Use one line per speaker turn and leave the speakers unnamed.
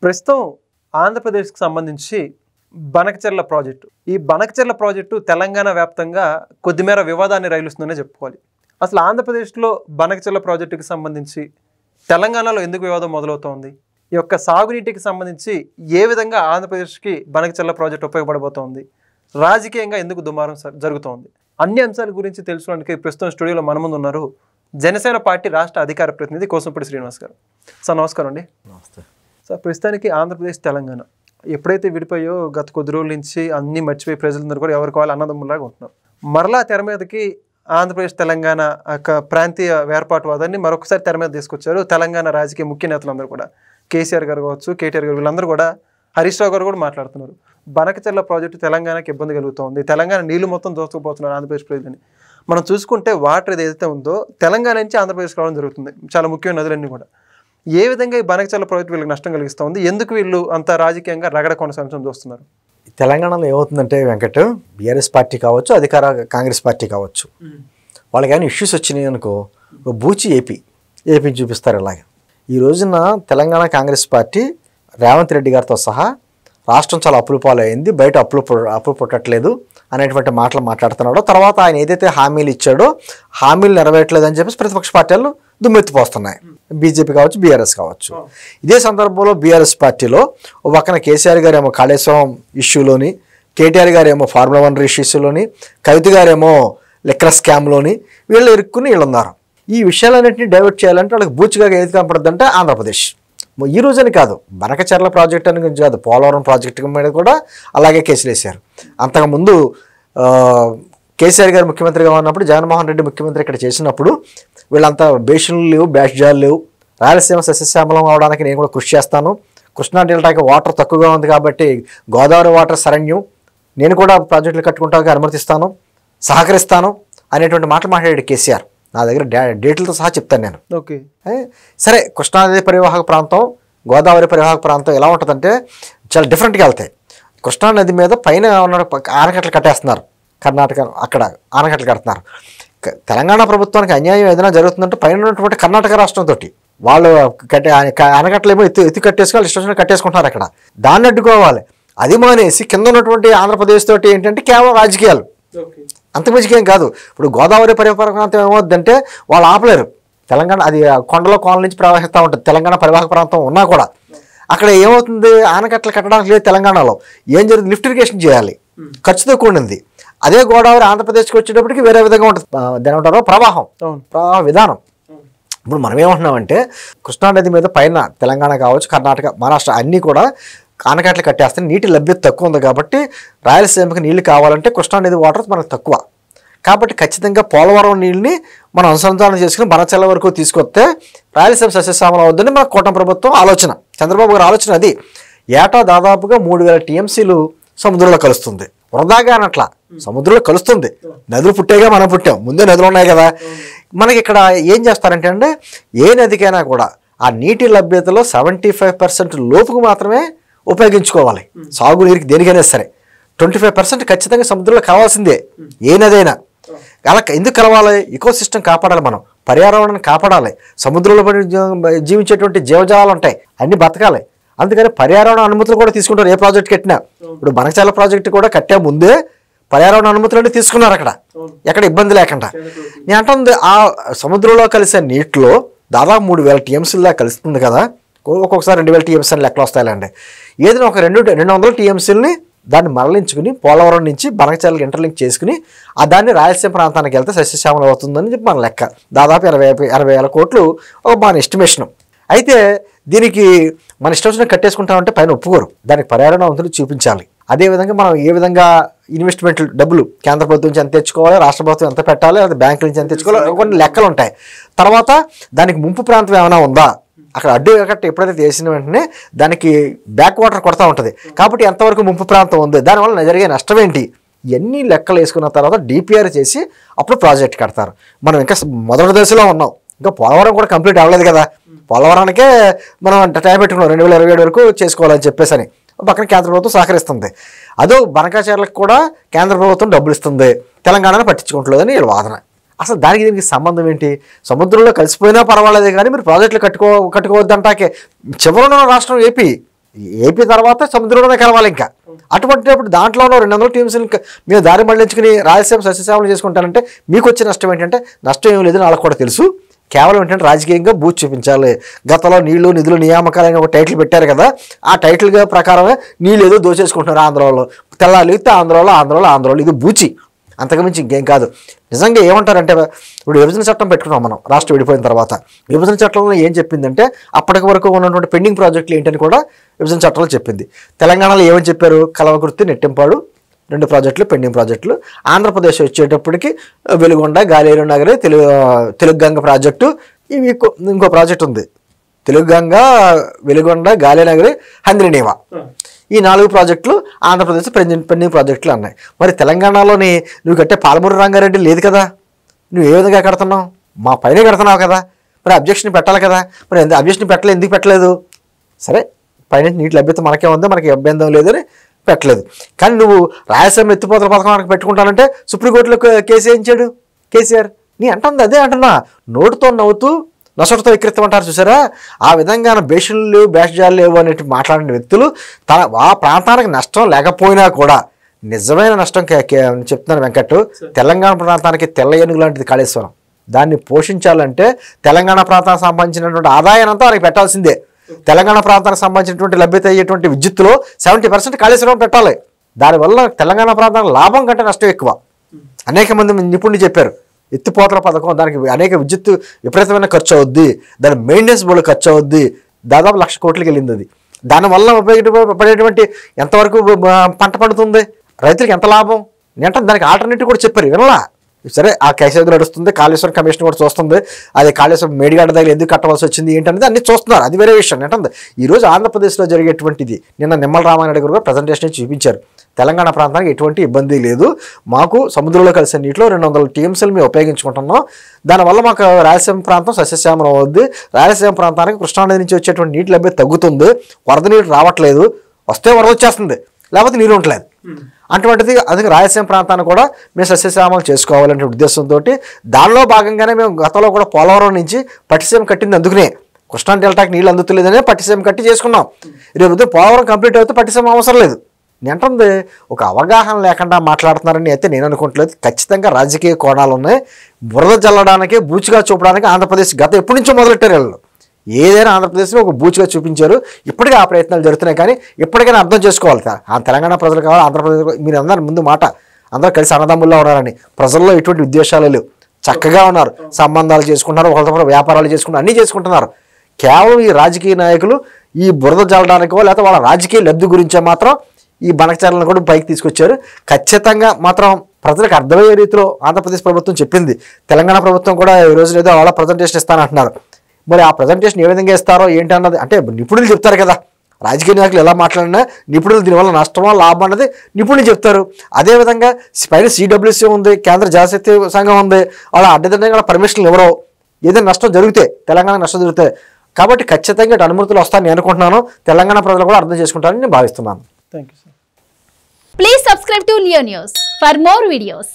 ప్రస్తుతం ఆంధ్రప్రదేశ్కి సంబంధించి బనకచెర్ల ప్రాజెక్టు, ఈ బనకచెర్ల ప్రాజెక్టు తెలంగాణ వ్యాప్తంగా కొద్దిమేర వివాదాన్ని రైలుస్తుందనే చెప్పుకోవాలి. అసలు ఆంధ్రప్రదేశ్లో బనకచెర్ల ప్రాజెక్టుకి సంబంధించి తెలంగాణలో ఎందుకు వివాదం మొదలవుతోంది? ఈ యొక్క సాగునీటికి సంబంధించి ఏ విధంగా ఆంధ్రప్రదేశ్కి బనకచెర్ల ప్రాజెక్టు ఉపయోగపడబోతోంది? రాజకీయంగా ఎందుకు దుమారం జరుగుతోంది? అన్ని అంశాల గురించి తెలుసుకోవడానికి ప్రస్తుతం స్టూడియోలో మన ముందు ఉన్నారు జనసేన పార్టీ రాష్ట్ర అధికార ప్రతినిధి కోసంపూడి శ్రీనివాస్ గారు. సార్ నమస్కారం అండి.
నమస్తే
సార్, ప్రస్తుతానికి ఆంధ్రప్రదేశ్ తెలంగాణ ఎప్పుడైతే విడిపోయో గత కొద్ది రోజుల నుంచి అన్నీ మర్చిపోయి ప్రజలందరూ కూడా ఎవరికి వాళ్ళు అన్నదమ్ములాగా ఉంటున్నారు. మరలా తెర మీదకి ఆంధ్రప్రదేశ్ తెలంగాణ ప్రాంతీయ వేర్పాటువాదాన్ని మరొకసారి తెర మీద తీసుకొచ్చారు తెలంగాణ రాజకీయ ముఖ్య నేతలందరూ కూడా. కేసీఆర్ గారు కావచ్చు, కేటీఆర్ గారు, వీళ్ళందరూ కూడా, హరీష్ రావు గారు కూడా మాట్లాడుతున్నారు. బనకచెర్ల ప్రాజెక్టు తెలంగాణకి ఇబ్బంది కలుగుతోంది, తెలంగాణ నీళ్లు మొత్తం దోచుకుపోతున్నారు ఆంధ్రప్రదేశ్ ప్రజలని. మనం చూసుకుంటే వాటర్ ఏదైతే ఉందో తెలంగాణ నుంచి ఆంధ్రప్రదేశ్కి రావడం జరుగుతుంది, చాలా ముఖ్యమైన నదులన్నీ కూడా. ఏ విధంగా ఈ బనకచెర్ల ప్రాజెక్టు వీళ్ళకి నష్టం కలిగిస్తుంది? ఎందుకు వీళ్ళు అంత రాజకీయంగా రగడ కొనసాగించడం చూస్తున్నారు?
తెలంగాణలో ఏమవుతుందంటే వెంకట్, బీఆర్ఎస్ పార్టీ కావచ్చు, అధికార కాంగ్రెస్ పార్టీ కావచ్చు, వాళ్ళకి కానీ ఇష్యూస్ వచ్చినాయి అనుకో, బూచి ఏపీని చూపిస్తారు. ఇలాగే ఈ రోజున తెలంగాణ కాంగ్రెస్ పార్టీ రేవంత్ రెడ్డి గారితో సహా రాష్ట్రం చాలా అప్పుల పాలైంది, బయట అప్పులు పుట్టట్లేదు అనేటువంటి మాటలు మాట్లాడుతున్నాడో, తర్వాత ఆయన ఏదైతే హామీలు ఇచ్చాడో హామీలు నెరవేరట్లేదు అని చెప్పేసి ప్రతిపక్ష పార్టీలు దుమ్మెత్తిపోస్తున్నాయి, బీజేపీ కావచ్చు, బీఆర్ఎస్ కావచ్చు. ఇదే సందర్భంలో బీఆర్ఎస్ పార్టీలో ఓ పక్కన కేసీఆర్ గారు ఏమో కాళేశ్వరం ఇష్యూలోని, కేటీఆర్ గారు ఏమో ఫార్ములా 1 ఇష్యూలోని, కవిత గారేమో లిక్కర్ స్కామ్లోని వీళ్ళు ఇరుక్కుని వీళ్ళు ఉన్నారు. ఈ విషయాలన్నింటినీ డైవర్ట్ చేయాలంటే వాళ్ళకి బూచిగా ఏది కనపడుతుందంటే ఆంధ్రప్రదేశ్. ఈ రోజని కాదు, బనకచెర్ల ప్రాజెక్ట్ అని గురించి కాదు, పోలవరం ప్రాజెక్టు మీద కూడా అలాగే కేసులు వేశారు. అంతకుముందు కేసీఆర్ గారు ముఖ్యమంత్రిగా ఉన్నప్పుడు, జగన్మోహన్ రెడ్డి ముఖ్యమంత్రి ఇక్కడ చేసినప్పుడు వీళ్ళంతా బేషన్లు లేవు, బ్యాష్జాలు లేవు, రాయలసీమ సస్యశ్యామలం అవడానికి నేను కూడా కృషి చేస్తాను, కృష్ణా డెల్టాకి వాటర్ తక్కువగా ఉంది కాబట్టి గోదావరి వాటర్ శరణ్యం, నేను కూడా ప్రాజెక్టులు కట్టుకుంటానికి అనుమతిస్తాను, సహకరిస్తాను అనేటువంటి మాటలు మాట్లాడాడు కేసీఆర్. నా దగ్గర డేట్లతో సహా చెప్తాను నేను.
ఓకే,
సరే, కృష్ణానది పరివాహక ప్రాంతం, గోదావరి పరివాహక ప్రాంతం ఎలా ఉంటుందంటే చాలా డిఫరెంట్గా వెళ్తాయి. కృష్ణానది మీద పైన ఉన్న ఆనకట్టలు కట్టేస్తున్నారు, కర్ణాటక అక్కడ ఆనకట్టలు కడుతున్నారు. తెలంగాణ ప్రభుత్వానికి అన్యాయం ఏదైనా జరుగుతుందంటే పైన ఉన్నటువంటి కర్ణాటక రాష్ట్రంతో వాళ్ళు ఆనకట్టలేమో ఎత్తి కట్టేసుకుని వాళ్ళు ఇష్టం కట్టేసుకుంటున్నారు అక్కడ. దాన్ని అడ్డుకోవాలి. అది మానేసి కింద ఉన్నటువంటి ఆంధ్రప్రదేశ్ తోటి ఏంటంటే కేవలం రాజకీయాలు, అంత మంచికేం కాదు. ఇప్పుడు గోదావరి పరివాహక ప్రాంతం ఏమవుద్దంటే వాళ్ళు ఆపలేరు. తెలంగాణ అది కొండల కోనల నుంచి ప్రవహిస్తూ ఉంటుంది, తెలంగాణ పరివాహక ప్రాంతం ఉన్నా కూడా. అక్కడ ఏమవుతుంది, ఆనకట్టలు కట్టడానికి లేదు తెలంగాణలో. ఏం జరుగుతుంది, లిఫ్ట్ ఇరిగేషన్ చేయాలి, ఖర్చుతో కూడింది. అదే గోదావరి ఆంధ్రప్రదేశ్కి వచ్చేటప్పటికి వేరే విధంగా ఉంటుంది, దాని ఏమంటారో ప్రవాహ విధానం. ఇప్పుడు మనం ఏమంటున్నామంటే కృష్ణానది మీద పైన తెలంగాణ కావచ్చు, కర్ణాటక, మహారాష్ట్ర అన్నీ కూడా ఆనకట్టలు కట్టేస్తే నీటి లభ్యత తక్కువ ఉంది కాబట్టి రాయలసీమకి నీళ్లు కావాలంటే కృష్ణానది వాటర్ మనకు తక్కువ కాబట్టి ఖచ్చితంగా పోలవరం నీళ్ళని మనం అనుసంధానం చేసుకుని బనకచెర్ల వరకు తీసుకొస్తే రాయలసీమ సస్యశ్యామలం అవుద్దని మన కూటమి ప్రభుత్వం ఆలోచన, చంద్రబాబు గారి ఆలోచన అది. ఏటా దాదాపుగా 3000 టీఎంసీలు సముద్రంలో కలుస్తుంది. వృధాగా అనట్లా, సముద్రంలో కలుస్తుంది. నదులు పుట్టేగా మనం పుట్టాం, ముందే నదులు ఉన్నాయి కదా. మనకి ఇక్కడ ఏం చేస్తారంటే అండి, ఏ నదికైనా కూడా ఆ నీటి లభ్యతలో 75% లోపుకు మాత్రమే ఉపయోగించుకోవాలి. సాగునీరుకి దేనికైనా సరే 25% ఖచ్చితంగా సముద్రంలో కలవాల్సిందే, ఏ నదైనా. అలా ఎందుకు కలవాలి? ఇకోసిస్టమ్ కాపాడాలి, మనం పర్యావరణాన్ని కాపాడాలి. సముద్రంలో జీవించేటువంటి జీవజాలాలు ఉంటాయి, అన్ని బతకాలి. అందుకని పర్యావరణ అనుమతులు కూడా తీసుకుంటారు ఏ ప్రాజెక్ట్ కట్టినా. ఇప్పుడు బనకచెర్ల ప్రాజెక్టు కూడా కట్టే ముందే పర్యావరణ అనుమతులు అన్నీ తీసుకున్నారు అక్కడ, ఎక్కడ ఇబ్బంది లేకుండా. నేను అంటుంది ఆ సముద్రంలో కలిసే నీటిలో దాదాపు 3000 టీఎంసీల దాకా కలుస్తుంది కదా, ఒక్కొక్కసారి 2000 టీఎంసీ అని లెక్కలు వస్తాయిలేండి. ఏదైనా ఒక 200 టీఎంసీలని దాన్ని మరలించుకుని పోలవరం నుంచి బనకచెర్లకు ఇంటర్లింక్ చేసుకుని దాన్ని రాయలసీమ ప్రాంతానికి వెళ్తే సస్యశ్యామలం అవుతుందని చెప్పి మన లెక్క. దాదాపు 60,000 కోట్లు ఒక మన ఎస్టిమేషను. అయితే దీనికి మన ఇష్టం కట్టేసుకుంటామంటే పైన ఒప్పుకోరు, దానికి పర్యావరణ అనుమతులు చూపించాలి. అదేవిధంగా మనం ఏ విధంగా ఇన్వెస్ట్మెంట్ డబ్బులు కేంద్ర ప్రభుత్వం నుంచి ఎంత తెచ్చుకోవాలి, రాష్ట్ర ప్రభుత్వం ఎంత పెట్టాలి, లేదా బ్యాంకుల నుంచి ఎంత తెచ్చుకోవాలి, కొన్ని లెక్కలు ఉంటాయి. తర్వాత దానికి ముంపు ప్రాంతం ఏమైనా ఉందా, అక్కడ అడ్డు కట్ట ఎప్పుడైతే చేసిన వెంటనే దానికి బ్యాక్ వాటర్ కొడతా ఉంటుంది కాబట్టి ఎంతవరకు ముంపు ప్రాంతం ఉంది, దానివల్ల జరిగే నష్టం ఏంటి, ఇవన్నీ లెక్కలు వేసుకున్న తర్వాత డిపిఆర్ చేసి అప్పుడు ప్రాజెక్ట్ కడతారు. మనం ఇంకా మొదటి దశలో ఉన్నాం, ఇంకా పోలవరం కూడా కంప్లీట్ అవ్వలేదు కదా. పోలవరానికే మనం టైం పెట్టుకున్నాం 2027 వరకు చేసుకోవాలని చెప్పేసి అని. పక్కన కేంద్ర ప్రభుత్వం సహకరిస్తుంది. అదో బనకచెర్లకు కూడా కేంద్ర ప్రభుత్వం డబ్బులు ఇస్తుంది, తెలంగాణను పట్టించుకోవట్లేదని వీళ్ళ వాదన. అసలు దానికి దీనికి సంబంధం ఏంటి? సముద్రంలో కలిసిపోయినా పర్వాలేదు కానీ మీరు ప్రాజెక్టులు కట్టుకోవద్దంటాకే చివరన రాష్ట్రం ఏపీ. ఏపీ తర్వాత సముద్రంలోనే కలవాలి ఇంకా. అటువంటిప్పుడు దాంట్లో 200 టీమ్స్ మీరు దారి మళ్లించుకుని రాయలసీమ సస్యశ్యామలం చేసుకుంటారంటే మీకు వచ్చే నష్టం ఏంటంటే నష్టం ఏం లేదని వాళ్ళకి కూడా తెలుసు. కేవలం ఏంటంటే రాజకీయంగా బూత్ చూపించాలి. గతంలో నీళ్లు నిధులు నియామకాలని ఒక టైటిల్ పెట్టారు కదా, ఆ టైటిల్ ప్రకారమే నీళ్ళు ఏదో దోచేసుకుంటున్నారు ఆంధ్రాలో. తెల్లాలిగితే ఆంధ్రాలో ఇది బూచి, అంతకుమించి ఇంకేం కాదు. నిజంగా ఏమంటారంటే ఇప్పుడు విభజన చట్టం పెట్టుకున్నాం మనం రాష్ట్రం విడిపోయిన తర్వాత. విభజన చట్టంలో ఏం చెప్పిందంటే అప్పటి వరకు ఉన్నటువంటి పెండింగ్ ప్రాజెక్టులు ఏంటని కూడా విభజన చట్టంలో చెప్పింది. తెలంగాణలో ఏమని చెప్పారు? కలవకుర్తి, నెట్టింపాడు 2 ప్రాజెక్టులు పెండింగ్ ప్రాజెక్టులు. ఆంధ్రప్రదేశ్ వచ్చేటప్పటికి వెలుగొండ, గాలేరు నగరి, తెలుగు గంగ ప్రాజెక్టు, ఇవి ఇంకో ప్రాజెక్ట్ ఉంది. తెలుగు గంగ, వెలుగొండ, గాలేనగరి, హంద్రినీవా, ఈ 4 ప్రాజెక్టులు ఆంధ్రప్రదేశ్ పెండింగ్ ప్రాజెక్టులు అన్నాయి. మరి తెలంగాణలోని నువ్వు కట్టే పాలమూరు రంగారెడ్డి లేదు కదా, నువ్వు ఏ విధంగా కడుతున్నావు? మా పైనే కడుతున్నావు కదా, మరి అబ్జెక్షన్ పెట్టాలి కదా. మరి అబ్జెక్షన్ పెట్టలేదు, ఎందుకు పెట్టలేదు? సరే పైన నీటి లభ్యత మనకే ఉంది, మనకి అభ్యంతరం లేదని పెట్టలేదు. కానీ నువ్వు రాయలసీమ ఎత్తిపోతల పథకం పెట్టుకుంటానంటే సుప్రీంకోర్టులో కేసు వేయించాడు కేసీఆర్. నీ అంటుంది అదే అంటున్నా, నోటుతో నవ్వుతూ నొసటితో ఎక్కిరితం అంటారు చూసారా, ఆ విధంగా బేషన్లు లేవు, బేషజాలు లేవు అనేటి మాట్లాడిన వ్యక్తులు ఆ ప్రాంతానికి నష్టం లేకపోయినా కూడా నిజమైన నష్టం చెప్తున్నాను వెంకట్. తెలంగాణ ప్రాంతానికి తెల్ల ఏనుగు లాంటిది కాళేశ్వరం. దాన్ని పోషించాలంటే తెలంగాణ ప్రాంతానికి సంబంధించినటువంటి ఆదాయాన్ని అంతా మనకి పెట్టాల్సిందే. తెలంగాణ ప్రాంతానికి సంబంధించినటువంటి లభ్యత అయ్యేటువంటి విద్యుత్తులో 70% కాళేశ్వరం పెట్టాలి. దానివల్ల తెలంగాణ ప్రాంతానికి లాభం కంటే నష్టం ఎక్కువ. అనేక మంది నిపుణులు చెప్పారు. ఎత్తిపోతల పథకం దానికి అనేక విద్యుత్ విపరీతమైన ఖర్చు అవుద్ది, దాని మెయింటెనెన్స్ బోర్డు ఖర్చు అవుద్ది, దాదాపు 1,00,000 కోట్లకి వెళ్ళింది అది. దానివల్ల ఉపయోగపడేటువంటి ఎంతవరకు పంట పండుతుంది, రైతులకు ఎంత లాభం అంటే దానికి ఆల్టర్నేటివ్ కూడా చెప్పారు. వినలా సరే ఆ కేసు నడుస్తుంది, కాళేశ్వరం కమిషన్ కూడా చూస్తుంది. అది కాళేశ్వరం మేడిగడ్డ దగ్గర ఎందుకు కట్టవలసి వచ్చింది ఏంటనేది అన్ని చూస్తున్నారు, అది వేరే విషయం. ఏంటంటే ఈరోజు ఆంధ్రప్రదేశ్లో జరిగేటువంటిది నిన్న నిమ్మల రామారెడ్డి గారు కూడా ప్రజెంటేషన్ చూపించారు. తెలంగాణ ప్రాంతానికి ఎటువంటి ఇబ్బంది లేదు, మాకు సముద్రంలో కలిసే నీటిలో 200 టీఎంసీలు మేము ఉపయోగించుకుంటున్నాం, దానివల్ల మాకు రాయలసీమ ప్రాంతం సస్యశ్యామలం అవుద్ది, రాయలసీమ ప్రాంతానికి కృష్ణానది నుంచి వచ్చేటువంటి నీటి లభ్యత తగ్గుతుంది, వరద నీరు రావట్లేదు, వస్తే వరద వచ్చేస్తుంది, లేకపోతే నీరు ఉండలేదు. అటువంటిది అది రాయలసీమ ప్రాంతాన్ని కూడా మేము సస్యశ్యామలం చేసుకోవాలనే ఉద్దేశంతో దానిలో భాగంగానే మేము గతంలో కూడా పోలవరం నుంచి పట్టిసీమ కట్టింది. అందుకనే కృష్ణా డెల్టాకి నీళ్ళు అందుతలేదనే పట్టిసీమ కట్టి చేసుకున్నాం. రేపు పోలవరం కంప్లీట్ అయితే పట్టిసీమ అవసరం లేదు. నేనంటుంది ఒక అవగాహన లేకుండా మాట్లాడుతున్నారని అయితే నేను అనుకోవట్లేదు. ఖచ్చితంగా రాజకీయ కోణాలు ఉన్నాయి. బురద జల్లడానికి, బూచిగా చూపడానికి ఆంధ్రప్రదేశ్ గత ఎప్పటి నుంచో మొదలెట్టారు వాళ్ళు. ఏదైనా ఆంధ్రప్రదేశ్లో ఒక బూచిగా చూపించారు. ఇప్పటికీ ఆ ప్రయత్నాలు జరుగుతున్నాయి. కానీ ఇప్పటికైనా అర్థం చేసుకోవాలి, ఆ తెలంగాణ ప్రజలు కావాలి, ఆంధ్రప్రదేశ్ మీరు అందరూ ముందు మాట అందరూ కలిసి అన్నదమ్ముల్లో ఉన్నారని. ప్రజల్లో ఎటువంటి విద్వేషాలు లేవు, చక్కగా ఉన్నారు, సంబంధాలు చేసుకుంటున్నారు, ఒకరితో వ్యాపారాలు చేసుకుంటున్నారు, అన్నీ చేసుకుంటున్నారు. కేవలం ఈ రాజకీయ నాయకులు ఈ బురద జల్లడానికో లేకపోతే వాళ్ళ రాజకీయ లబ్ధి గురించే మాత్రం ఈ బనకచర్లను కూడా పైకి తీసుకొచ్చారు. ఖచ్చితంగా మాత్రం ప్రజలకు అర్థమయ్యే రీతిలో ఆంధ్రప్రదేశ్ ప్రభుత్వం చెప్పింది. తెలంగాణ ప్రభుత్వం కూడా ఈ రోజు ఏదో వాళ్ళ ప్రజెంటేషన్ ఇస్తానంటున్నారు. మరి ఆ ప్రజెంటేషన్ ఏ విధంగా ఇస్తారో ఏంటి అన్నది అంటే నిపుణులు చెప్తారు కదా. రాజకీయ నాయకులు ఎలా మాట్లాడినా నిపుణులు దీనివల్ల నష్టమో లాభం అన్నది నిపుణులు చెప్తారు. అదేవిధంగా పైన సిడబ్ల్యూసీ ఉంది, కేంద్ర జలశక్తి సంఘం ఉంది, వాళ్ళ అడ్డదిడ్డంగా పర్మిషన్లు ఎవరో ఏదైనా నష్టం జరిగితే తెలంగాణ నష్టం జరిగితే కాబట్టి ఖచ్చితంగా అనుమతులు వస్తాయని నేను అనుకుంటున్నాను. తెలంగాణ ప్రజలు కూడా అర్థం చేసుకుంటారని నేను భావిస్తున్నాను.
Thank you sir.
Please subscribe to Leo News for more videos.